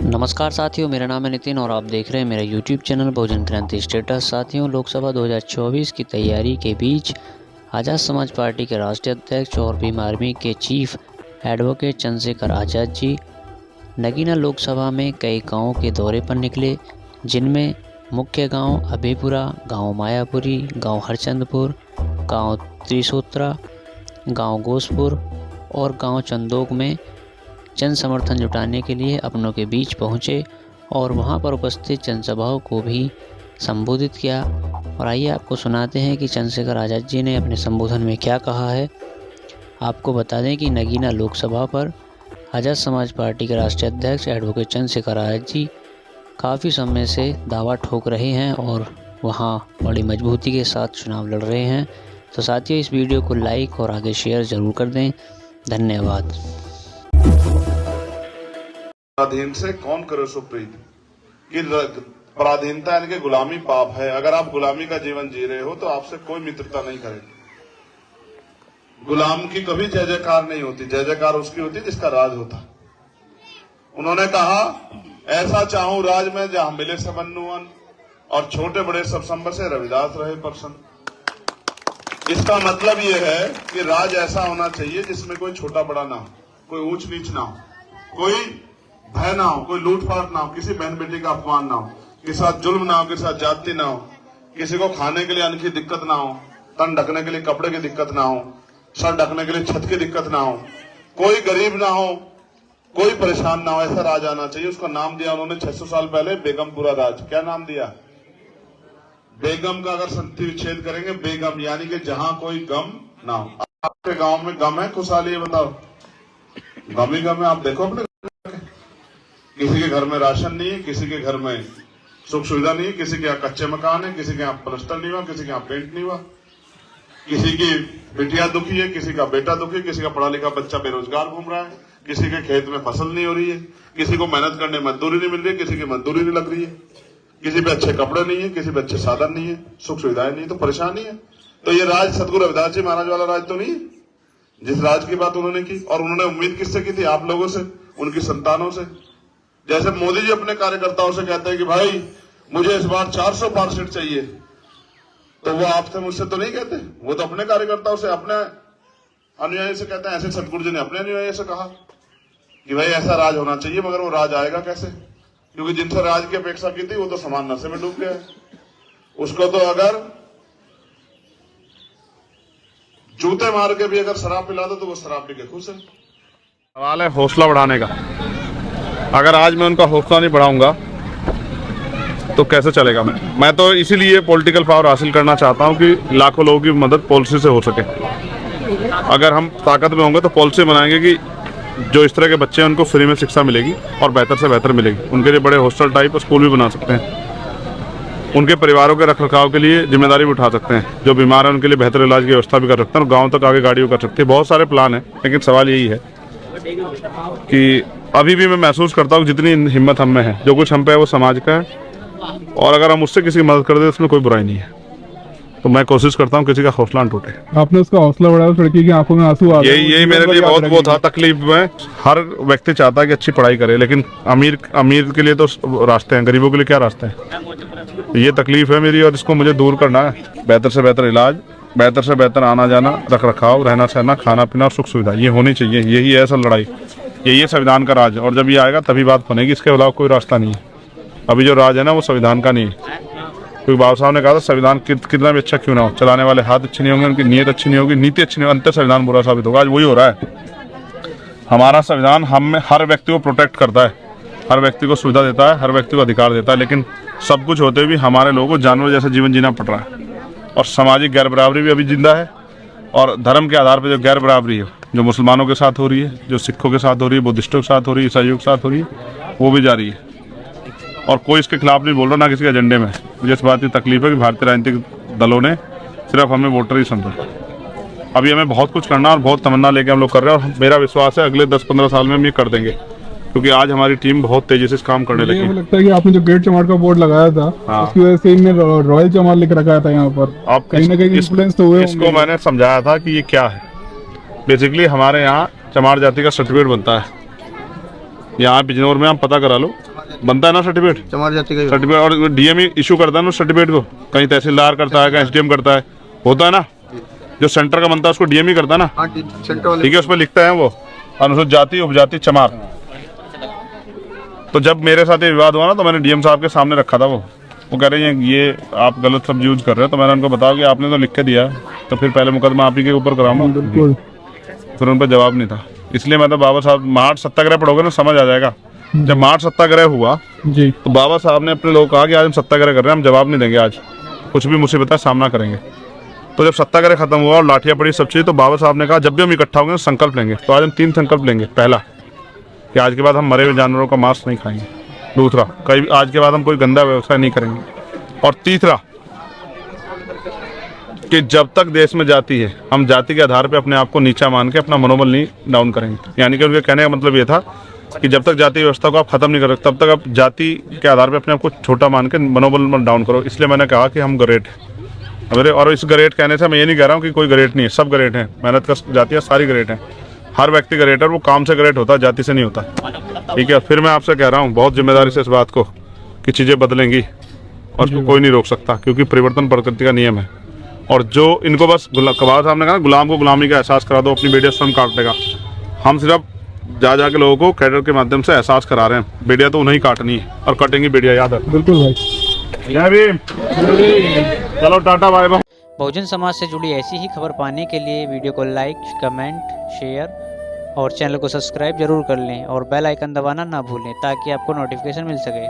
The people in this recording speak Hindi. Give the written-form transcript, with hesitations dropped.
नमस्कार साथियों, मेरा नाम है नितिन और आप देख रहे हैं मेरा YouTube चैनल बहुजन क्रांति स्टेटस। साथियों, लोकसभा 2024 की तैयारी के बीच आज़ाद समाज पार्टी के राष्ट्रीय अध्यक्ष और भीम आर्मी के चीफ एडवोकेट चंद्रशेखर आज़ाद जी नगीना लोकसभा में कई गाँवों के दौरे पर निकले, जिनमें मुख्य गांव अभेपुरा, गांव मायापुरी, गांव हरचंदपुर, गांव त्रिसूत्रा, गांव गोसपुर और गांव चंदोक में जन समर्थन जुटाने के लिए अपनों के बीच पहुंचे और वहां पर उपस्थित जनसभाओं को भी संबोधित किया। और आइए आपको सुनाते हैं कि चंद्रशेखर आज़ाद जी ने अपने संबोधन में क्या कहा है। आपको बता दें कि नगीना लोकसभा पर आज़ाद समाज पार्टी के राष्ट्रीय अध्यक्ष एडवोकेट चंद्रशेखर आज़ाद जी काफ़ी समय से दावा ठोक रहे हैं और वहां बड़ी मजबूती के साथ चुनाव लड़ रहे हैं। तो साथियों, इस वीडियो को लाइक और आगे शेयर ज़रूर कर दें। धन्यवाद। पराधीन से कौन करे सो प्रीत कि पराधीनता यानी कि गुलामी पाप है। अगर आप गुलामी का जीवन जी रहे हो तो आपसे कोई मित्रता नहीं करेगी। गुलाम की कभी जय जयकार नहीं होती, जय जयकार उसकी होती जिसका राज होता। उन्होंने कहा, ऐसा चाहूं राज में जहां मिले सब अन्नुअन और छोटे बड़े सब संबर से रविदास रहे प्रसन्न। इसका मतलब यह है कि राज ऐसा होना चाहिए जिसमें कोई छोटा बड़ा ना हो, कोई ऊंच नीच ना हो, कोई भय ना हो, कोई लूटपाट ना हो, किसी बहन बेटी का अपमान ना हो, किसी साथ जुल्म ना हो, किसी साथ जाति ना हो, किसी को खाने के लिए अन्न की दिक्कत ना हो, तन ढकने के लिए कपड़े की दिक्कत ना हो, सर ढकने के लिए छत की दिक्कत ना हो, कोई गरीब ना हो, कोई परेशान ना हो। ऐसा राज आना चाहिए। उसका नाम दिया उन्होंने 600 साल पहले बेगमपुरा राज। क्या नाम दिया? बेगम का अगर संधि विच्छेद करेंगे, बेगम यानी कि जहां कोई गम ना हो। आपके गांव में गम है खुशहाली है? बताओ, गम ही गम है। आप देखो अपने, किसी के घर में राशन नहीं है, किसी के घर में सुख सुविधा नहीं है, किसी के यहाँ कच्चे मकान है, किसी के यहाँ प्लास्टर नहीं हुआ, किसी के यहाँ पेंट नहीं हुआ, किसी की बिटिया दुखी है, किसी का बेटा दुखी है, किसी का पढ़ा लिखा बच्चा बेरोजगार घूम रहा है, किसी के खेत में फसल नहीं हो रही है, किसी को मेहनत करने मजदूरी नहीं मिल रही है, किसी की मजदूरी नहीं लग रही है, किसी पे अच्छे कपड़े नहीं है, किसी पे अच्छे साधन नहीं है, सुख सुविधाएं नहीं, तो परेशानी है। तो ये राज सदगुरु रविदास जी महाराज वाला राज तो नहीं है जिस राज की बात उन्होंने की। और उन्होंने उम्मीद किससे की थी? आप लोगों से, उनकी संतानों से। जैसे मोदी जी अपने कार्यकर्ताओं से कहते हैं कि भाई मुझे इस बार 400 पार सीट चाहिए, तो वो आपसे मुझसे तो नहीं कहते, वो तो अपने कार्यकर्ताओं से, अपने अनुयायी से कहते हैं। ऐसे सतगुरु जी ने अपने अनुयायी से कहा कि भाई ऐसा राज होना चाहिए, मगर वो राज आएगा कैसे? क्योंकि जिनसे राज की अपेक्षा की थी वो तो समान नशे में डूब गया। उसको तो अगर जूते मार के भी अगर शराब पिला दो तो वो शराब पी के खुश है। सवाल है हौसला बढ़ाने का। अगर आज मैं उनका हौसला नहीं बढ़ाऊंगा तो कैसे चलेगा? मैं तो इसीलिए पॉलिटिकल पावर हासिल करना चाहता हूं कि लाखों लोगों की मदद पॉलिसी से हो सके। अगर हम ताकत में होंगे तो पॉलिसी बनाएंगे कि जो इस तरह के बच्चे हैं उनको फ्री में शिक्षा मिलेगी और बेहतर से बेहतर मिलेगी। उनके लिए बड़े हॉस्टल टाइप स्कूल भी बना सकते हैं। उनके परिवारों के रखरखाव के लिए जिम्मेदारी भी उठा सकते हैं। जो बीमार है उनके लिए बेहतर इलाज की व्यवस्था भी कर सकते हैं और गाँव तक आगे गाड़ियों कर सकते हैं। बहुत सारे प्लान हैं, लेकिन सवाल यही है कि अभी भी मैं महसूस करता हूँ जितनी हिम्मत हम में है, जो कुछ हम पे है वो समाज का है, और अगर हम उससे किसी की मदद कर दे तो उसमें कोई बुराई नहीं है। तो मैं कोशिश करता हूँ किसी का हौसला न टूटे। आपने उसका हौसला बढ़ाया, उस लड़की की आंखों में आंसू आ गए। यही मेरे लिए बहुत वो था तकलीफ में। हर व्यक्ति चाहता है कि अच्छी पढ़ाई करे, लेकिन अमीर के लिए तो रास्ते हैं, गरीबों के लिए क्या रास्ते हैं? ये तकलीफ है मेरी और इसको मुझे दूर करना है। बेहतर से बेहतर इलाज, बेहतर से बेहतर आना जाना, रख रखाव, रहना सहना, खाना पीना और सुख सुविधा, ये होनी चाहिए। यही है असल लड़ाई, यही है संविधान का राज। और जब ये आएगा तभी बात बनेगी, इसके अलावा कोई रास्ता नहीं है। अभी जो राज है ना वो संविधान का नहीं है। क्योंकि बाबा साहब ने कहा था संविधान कितना भी अच्छा क्यों ना हो, चलाने वाले हाथ अच्छे नहीं होंगे, उनकी नीयत अच्छी नहीं होगी, नीति अच्छी नहीं होगी, अंतर संविधान बुरा साबित होगा। आज वही हो रहा है। हमारा संविधान हम हर व्यक्ति को प्रोटेक्ट करता है, हर व्यक्ति को सुविधा देता है, हर व्यक्ति को अधिकार देता है, लेकिन सब कुछ होते हुए हमारे लोगों को जानवर जैसा जीवन जीना पड़ रहा है। और सामाजिक गैर बराबरी भी अभी जिंदा है। और धर्म के आधार पर जो गैर बराबरी है, जो मुसलमानों के साथ हो रही है, जो सिखों के साथ हो रही है, बुद्धिस्टों के साथ हो रही है, ईसाइयों के साथ हो रही है, वो भी जारी है। और कोई इसके खिलाफ नहीं बोल रहा, ना किसी के एजेंडे में। मुझे इस बात की तकलीफ है कि भारतीय राजनीतिक दलों ने सिर्फ हमें वोटर ही समझा। अभी हमें बहुत कुछ करना और बहुत तमन्ना लेके हम लोग कर रहे हैं, और मेरा विश्वास है अगले 10-15 साल में हम ये कर देंगे, क्योंकि आज हमारी टीम बहुत तेजी से इस काम करने लगी। मुझे लगता है कि आपने जो गेट चमार का बोर्ड लगाया था, उसकी वजह से इनने रॉयल चमार लिख रखा था यहाँ पर। आप कहीं ना कहीं इन्फ्लुएंस तो हुए। इसको मैंने समझाया था कि ये क्या है। बेसिकली हमारे यहाँ चमार जाति का सर्टिफिकेट बनता है, यहाँ बिजनौर में आप पता करा लो, बनता है ना सर्टिफिकेट, चमार जाति का सर्टिफिकेट, और डीएम इशू करता है ना सर्टिफिकेट को, कहीं तहसीलदार करता है, कहीं एसडीएम करता है, होता है ना, जो सेंटर का बनता है उसको डीएम ही करता है ना, हाँ सेंटर वाले ठीक है, उस पर लिखता है वो अनुसूचित जाति उपजाति चमार। तो जब मेरे साथ ये विवाद हुआ ना, तो मैंने डीएम साहब के सामने रखा था, वो कह रहे हैं ये आप गलत शब्द यूज कर रहे हो, तो मैंने उनको बताया कि आपने तो लिख के दिया, तो फिर पहले मुकदमा आप ही के ऊपर कराऊंगा। बिल्कुल। फिर उन पर जवाब नहीं था, इसलिए मैं तो बाबा साहब मार्च सत्याग्रह पढ़ोगे ना समझ आ जाएगा। जब मार्च सत्याग्रह हुआ जी तो बाबा साहब ने अपने लोग कहा कि आज हम सत्याग्रह कर रहे हैं, हम जवाब नहीं देंगे, आज कुछ भी मुसीबत का सामना करेंगे। तो जब सत्याग्रह खत्म हुआ और लाठियां पड़ी सब चीज़, तो बाबा साहब ने कहा जब भी हम इकट्ठा होंगे संकल्प लेंगे। तो आज हम 3 संकल्प लेंगे। पहला कि आज के बाद हम मरे हुए जानवरों का मांस नहीं खाएंगे। दूसरा, कहीं आज के बाद हम कोई गंदा व्यवसाय नहीं करेंगे। और तीसरा कि जब तक देश में जाति है, हम जाति के आधार पे अपने आप को नीचा मान के अपना मनोबल नहीं डाउन करेंगे। यानी कि उनके कहने का मतलब ये था कि जब तक जाति व्यवस्था को आप खत्म नहीं करोगे, तब तक आप जाति के आधार पे अपने आप को छोटा मान के मनोबल मत डाउन करो। इसलिए मैंने कहा कि हम ग्रेट हैं मेरे, और इस ग्रेट कहने से मैं ये नहीं कह रहा हूँ कि कोई ग्रेट नहीं है, सब ग्रेट हैं, मेहनत कर जातियाँ सारी ग्रेट हैं, हर व्यक्ति ग्रेट है, वो काम से ग्रेट होता है, जाति से नहीं होता, ठीक है। फिर मैं आपसे कह रहा हूँ बहुत जिम्मेदारी से इस बात को कि चीज़ें बदलेंगी और उसको कोई नहीं रोक सकता, क्योंकि परिवर्तन प्रकृति का नियम है। और जो इनको बस कबार साहब ने कहा गुलाम को गुलामी का एहसास करा दो, अपनी बेटियां स्वयं काटने का, हम सिर्फ जा जाके लोगों को कैडर के माध्यम से एहसास करा रहे हैं। बेटियां तो उन्हें काटनी है और कटेंगी बेटियां, याद है। बिल्कुल भाई। जय भीम। चलो tata bye bye. Bahujan Samaj से जुड़ी ऐसी ही खबर पाने के लिए वीडियो को लाइक, कमेंट, शेयर और चैनल को सब्सक्राइब जरूर कर लें और बेल आइकन दबाना ना भूलें ताकि आपको नोटिफिकेशन मिल सके।